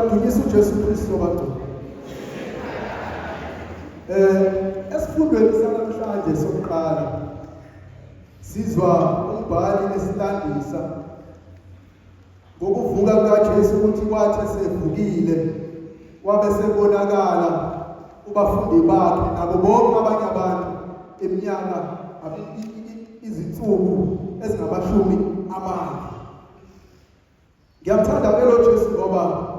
Siyadunyisa uJesu Kristu abantu. Esifundweni sanamhlanje sokuqala sizwa umbhali esilandisa ngokuvuka kukaJesu ukuthi kwathi esevukile wabe sebonakala kubafundi bakhe nabo bonke abanye abantu eminyaka izinsuku ezingamashumi amane. Ngiyamthanda ke lo Jesu ngoba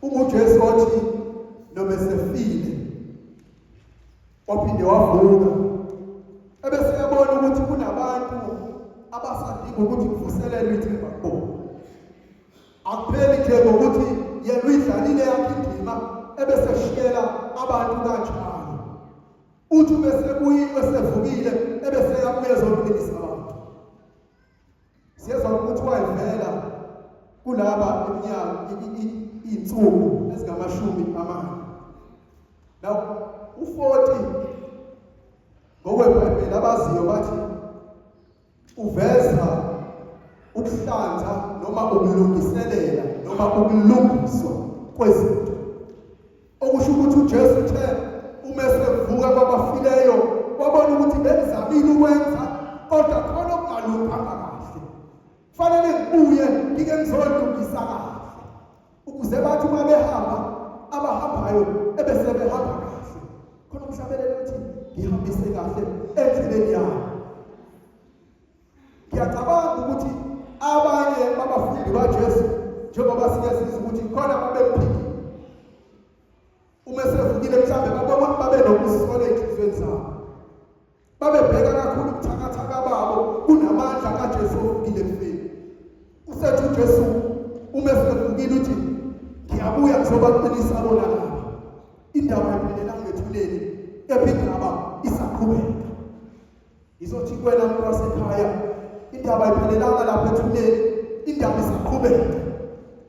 unguJesu othi noma esefile waphinde wavuka ebese yabona ukuthi kunabantu abasadinga ukuthi kuvuselelwe ithemba kubo. Akupheli nje ngokuthi yena uyidlalile yakhe indima ebese shiyela abantu kanjalo. Uthi bese kuyinto esevukile ebese yabuye zokulisa abantu. Siyezwa ukuthi wayivela kulaba eminyaka insuku ezingamashumi amane. Now u40 ngokweBhayibheli abaziyo bathi uveza ukuhlanza noma ukulungiselela noma ukulungiswa kwezinto. Okusho ukuthi uJesu uthe uma esevuka kwabafileyo wabona ukuthi benzamile ukwenza kodwa khona okungalunganga kahle. Kufanele ngibuye ngike ngizolungisa kahle ukuze bathi uma behamba abahambayo ebese behamba kahle. Khona umhlabelele ukuthi ngihambise kahle endleleni yami. Ngiyacabanga ukuthi abanye babafundi baJesu njengoba siyazizwa ukuthi khona babephiki uma sevukile mhlambe babe nokusola enhlizweni zabo. Babebheka kakhulu ubuthakathaka babo kunamandla kaJesu ovukile kufeni. Usethi uJesu uma sevukile uthi ngiyabuya ngizobaqinisa bona laba. Indaba iphelela ngethuleni ephindaba isaqhubeka. Izothi kwena umuntu wasekhaya indaba iphelelanga lapha ethuleni, indaba isaqhubeka.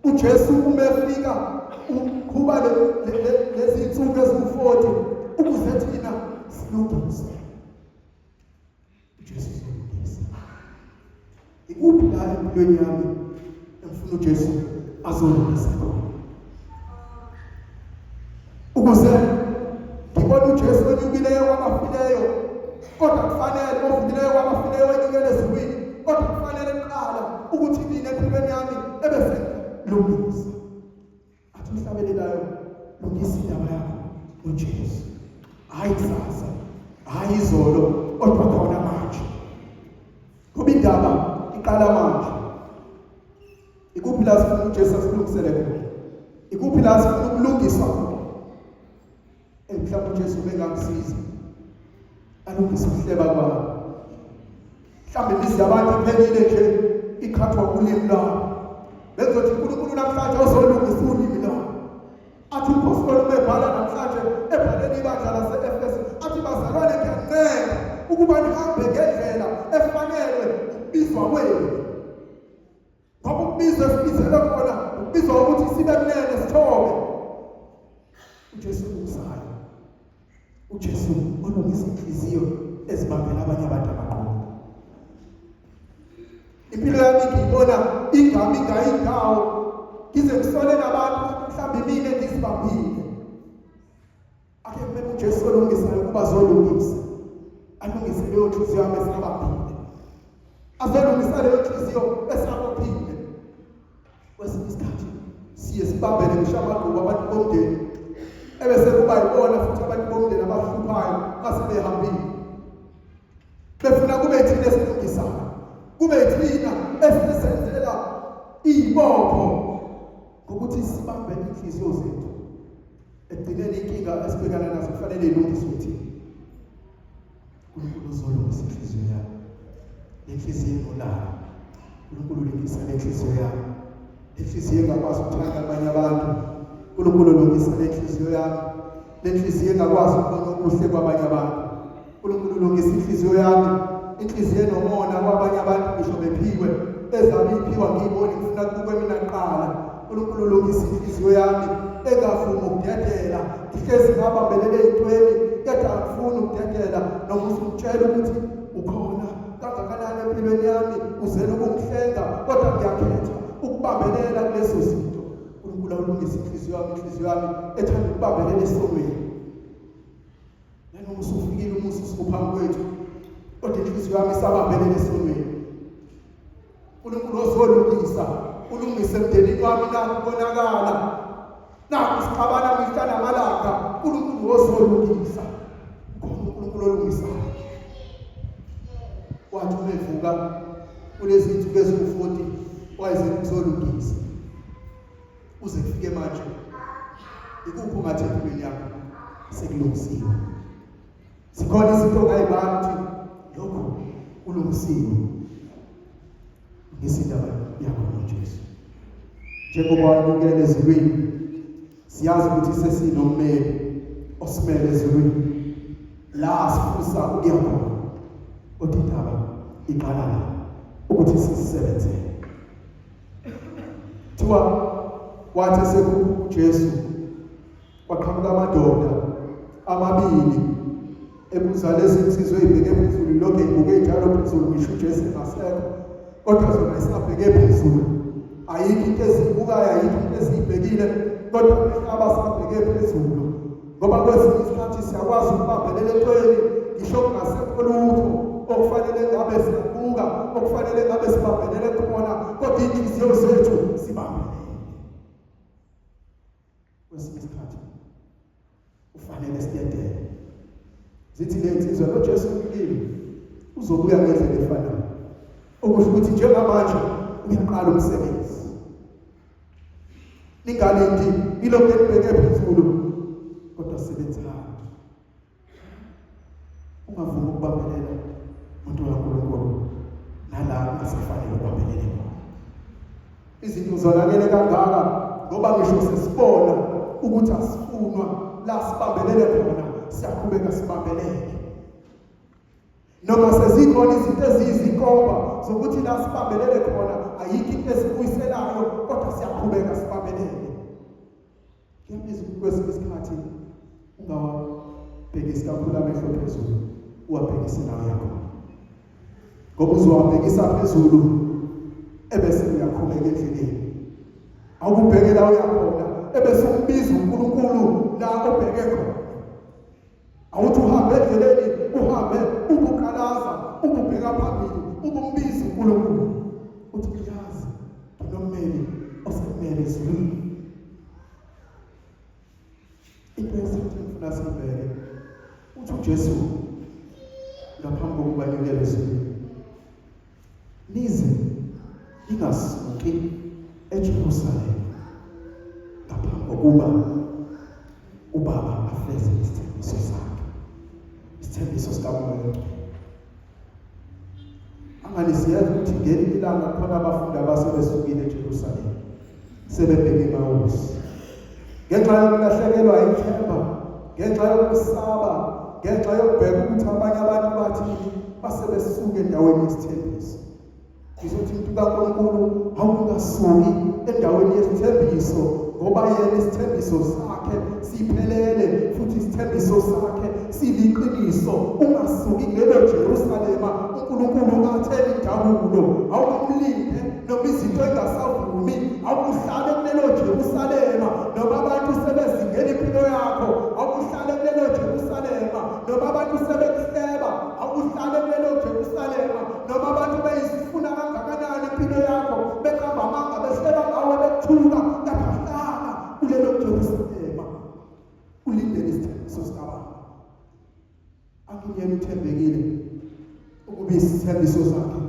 uJesu uma efika ukuba lezi insuku eziwu40 ukuze thina silungise. uJesu silungise. Ikuphi la empilweni yami engifuna uJesu azolungisa khona? Ukuze ngibone uJesu onyukileyo kwabafileyo, kodwa kufanele ovukileyo kwabafileyo wenyukele ezulwini, kodwa kufanele kuqala ukuthi mina empilweni yami ebese lungisa. Athi umhlabelelayo lungisa indaba yakho uJesu. Hayi kusasa, hayi izolo, kodwa khona manje. Ngoba indaba iqala manje. Ikuphi la sifuna uJesu asilungisele khona? Ikuphi la sifuna ukulungiswa khona? Mhlawumbe uJesu bengangisiza alungise ukuhleba kwabo. Mhlawumbe imizi yabantu iphelile nje ikhathwa kulimi lwabo. Bezothi uNkulunkulu namhlanje uzolungisa ulimi lwabo. Athi umpostoli ubebhala namhlanje ebhaleni ibandla lase-Efesu athi bazalwane ngiyancela ukuba nihambe ngendlela efanele ukubizwa kwenu. Ngoba ukubizwa esibizelwe khona ukubizwa ukuthi sibe mnene sithobe. uJesu umsayo. uJesu olungisa inhliziyo ezibambela abanye abantu abaqotho. Impilo yami ngiyibona ingami ngayindawo ngize kusole nabantu mhlawumbe mina ngizibambile. Ake kumele uJesu olungisayo kuba zolungisa. Alungise leyo nhliziyo yami esingabambile. Azolungisa leyo nhliziyo esingabophile. Kwesinye isikhathi siye sibambele ngisho amagugu abantu bomndeni ebese kuba yibona futhi abantu bomndeni abahluphayo base behambile. Befuna kube thina esilungisayo, kube thina esisenzela ibopho ngokuthi sibambe inhliziyo zethu. Ekugcineni inkinga esibhekana nazo kufanele ilungiswe thina. uNkulunkulu uzolungisa inhliziyo yakho. Inhliziyo enolaka. uNkulunkulu ulungisa inhliziyo yakho. Inhliziyo engakwazi ukuthanda abanye abantu. uNkulunkulu ulungisa inhliziyo yakho. Inhliziyo engakwazi ukubona okuhle kwabanye abantu. uNkulunkulu ulungisa inhliziyo yakho. Inhliziyo enomona kwabanye abantu ngisho bephiwe ezabe iphiwa ngiyibona ngifuna kube mina kuqala. uNkulunkulu ulungisa inhliziyo yami engafuni ukudedela. Ngihlezi ngabambelele ezintweni kodwa angifuni ukudedela noma usukutshela ukuthi ukhona kangakanani empilweni yami uzele ukungihlenga kodwa ngiyakhetha ukubambelela kulezo zinto. uNkulunkulu ulawulungisa inhliziyo yami ethanda ukubambelela esonweni. Nanoma usufikile umusa usuphambi kwethu, kodwa inhliziyo yami isabambelela esonweni. uNkulunkulu ozolungisa, ulungise emndenini wami nakho konakala. Nakho sixabana mihla namalanga, uNkulunkulu ozolungisa. uNkulunkulu olungisayo. Wathi umevuka kulezi zinsuku eziwu-40 wayeze ukuzolungisa. Uze kufike manje. Ikuphi ungathi empilweni yakho sekulungisiwe? Sikhona izinto ongayibani ukuthi lokho kulungisiwe. Ngisindaba yakho noJesu. Njengoba wayekela ezulwini, siyazi ukuthi sesinommeli osimele ezulwini. La sifusa ukuya khona. Kodwa indaba iqala la ukuthi sisebenzele. Thiwa wathi sekuJesu kwaqhamuka amadoda amabili ebuza lezi insizwa ezibheke phezulu, lokho ebuke njalo phezulu ngisho uJesu engasekho, kodwa zona isabheke phezulu. Ayikho into ezibukayo, ayikho into ezibhekile, kodwa abasabheke phezulu. Ngoba kwesinye isikhathi siyakwazi ukubambelela entweni ngisho kungasekho lutho okufanele ngabe siyabuka, okufanele ngabe sibambelele khona, kodwa inhliziyo zethu sibambelele. Kwesinye isikhathi ufanele siyedele. Zithi le nsizwa noJesu ufikile uzobuya ngendlela efanayo. Okusho ukuthi njengamanje uyaqala umsebenzi. Ningalindi ilokhu elibheke phezulu, kodwa sebenzani. Ungavumi ukubambelela umuntu kaNkulunkulu nala asifanele ubambelele khona. Izinto zonakele kangaka ngoba ngisho sesibona ukuthi asifunwa la sibambelele khona, siyaqhubeka sibambelele. Noma sezikhona izinto eziyizinkomba zokuthi la sibambelele khona ayikho into esibuyiselayo, kodwa siyaqhubeka sibambelele. Kuyabizwa kwesinye isikhathi ungawabhekisi kakhulu amehlo phezulu, uwabhekise nawe yakho. Ngoba uzowabhekisa phezulu ebese uyaqhubeka endleleni. Awubheke la uyakhona ebese umbiza uNkulunkulu la obheke khona. Awuthi uhambe endleleni, uhambe ubukalaza, ububheka phambili, ubumbiza uNkulunkulu. Uthi uyazi nginommeli osemele ezulwini. Into esifuna sivele uthi uJesu ngaphambi kokuba nyukele ezulwini, nize ingasuki eJerusalema ngaphambi kokuba uBaba afeze isithembiso sakhe, isithembiso sikaMoya. Angani siyazi ukuthi ngelinye ilanga khona abafundi abasebesukile eJerusalema sebebheke eMawusi. Ngenxa yokulahlekelwa ithemba, ngenxa yokusaba, ngenxa yokubheka ukuthi abanye abantu bathi basebesuke endaweni yesithembiso. Ngizothi umuntu kaNkulunkulu awungasuki endaweni yesithembiso, ngoba yena isithembiso sakhe siphelele futhi isithembiso sakhe siliqiniso. Ungasuki ngelo Jerusalema uNkulunkulu athele indabulo, awumlinde noma izinto engasavumi, awuhlale kulelo Jerusalema noma abantu sebezingela impilo yakho, awuhlale kulelo Jerusalema noma abantu sebehleba, awuhlale kulelo Jerusalema noma abantu beyisifuna kangakanani impilo yakho, beqamba amanga behleba ngawe bethuka, kahlala kulelo Jerusalema ulindele isithembiso sikaBaba. Akuyena uthembekile ukuba isithembiso sakhe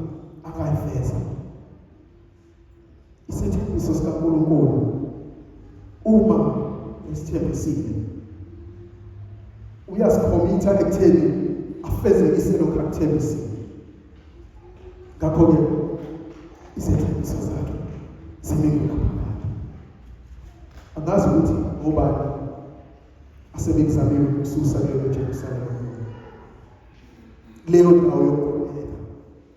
akayifeza. Isithembiso sikaNkulunkulu uma esithembisile uyasikhomitha ekutheni afezekise lokho akuthembisile. Ngakho-ke isithembiso sakhe siningi kakhulu. Angazi ukuthi ngobani asebekuzamile ukususa leyo Jerusalema, leyo ndawo yokukhuleka.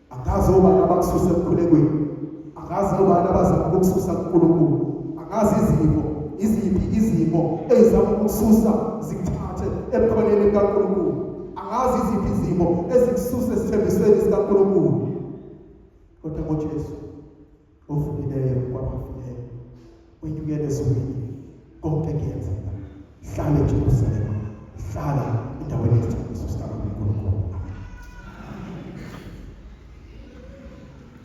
Angazi obani abakususa ekukhulekweni, angazi obani abazama ukukususa kuNkulunkulu, angazi iziphi izimo ezizama ukukususa zikuthathe ebukhoneni kaNkulunkulu, angazi iziphi izimo ezikususa esithembisweni sikaNkulunkulu. Kodwa ngoJesu ovumileyo kwabafileyo wenyukele ezulwini hlala eJerusalema, hlala